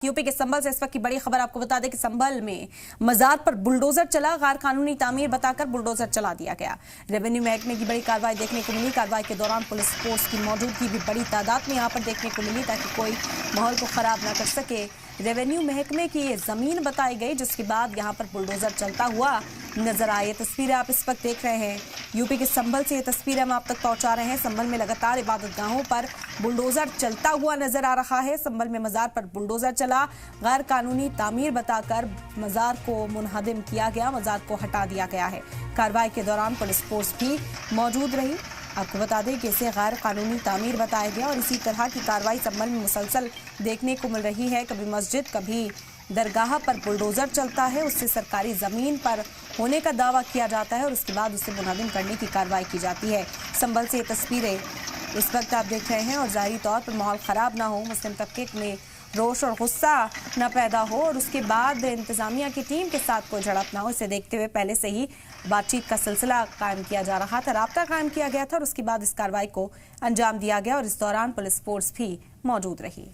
UP के संभल से इस वक्त की बड़ी खबर आपको बता दें कि संभल में मजार पर बुलडोजर चला। गैर कानूनी तामीर बताकर बुलडोजर चला दिया गया। रेवेन्यू महकमे की बड़ी कार्रवाई देखने को मिली। कार्रवाई के दौरान पुलिस फोर्स की मौजूदगी भी बड़ी तादाद में यहां पर देखने को मिली ताकि कोई माहौल को खराब ना कर सके। रेवेन्यू महकमे की ये जमीन बताई गई, जिसके बाद यहां पर बुलडोजर चलता हुआ नजर आए। ये तस्वीरें आप इस वक्त देख रहे हैं। यूपी के संभल से ये तस्वीरें हम आप तक पहुंचा रहे हैं। संभल में लगातार इबादतगाहों पर बुलडोजर चलता हुआ नजर आ रहा है। संभल में मजार पर बुलडोजर चला। गैर कानूनी तामीर बताकर मजार को मुनहदिम किया गया, मजार को हटा दिया गया है। कार्रवाई के दौरान पुलिस फोर्स भी मौजूद रही। आपको बता दें कि इसे गैर कानूनी तामीर बताया गया और इसी तरह की कार्रवाई संभल में मुसलसल देखने को मिल रही है। कभी मस्जिद, कभी दरगाह पर बुलडोजर चलता है, उससे सरकारी जमीन पर होने का दावा किया जाता है और उसके बाद उसे मुनहदिम करने की कार्रवाई की जाती है। संभल से ये तस्वीरें इस वक्त आप देख रहे हैं और जाहिर तौर पर माहौल खराब ना हो, मुस्लिम तबके में रोष और गुस्सा न पैदा हो और उसके बाद इंतजामिया की टीम के साथ कोई झड़प ना हो, इसे देखते हुए पहले से ही बातचीत का सिलसिला कायम किया जा रहा था, राब्ता कायम किया गया था और उसके बाद इस कार्रवाई को अंजाम दिया गया और इस दौरान पुलिस फोर्स भी मौजूद रही।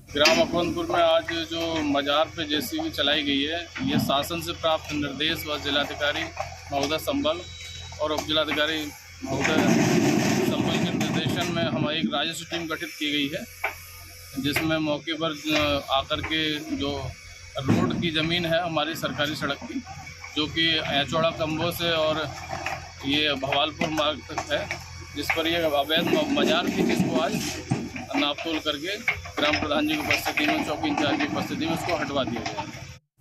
ग्राम अकबरपुर में आज जो मजार पे जेसीबी चलाई गई है, ये शासन से प्राप्त निर्देश व जिलाधिकारी महोदय संभल और उप जिलाधिकारी महोदय संभल के निर्देशन में हमारी एक राजस्व टीम गठित की गई है, जिसमें मौके पर आकर के जो रोड की ज़मीन है हमारी सरकारी सड़क की, जो कि ऐचौड़ा कम्बो से और ये भवालपुर मार्ग तक है, जिस पर ये अवैध मजार थी, जिसको आज नापतोल करके ग्राम प्रधान जी की उपस्थिति में, चौकी इंचार्ज की उपस्थिति में उसको हटवा दिया गया।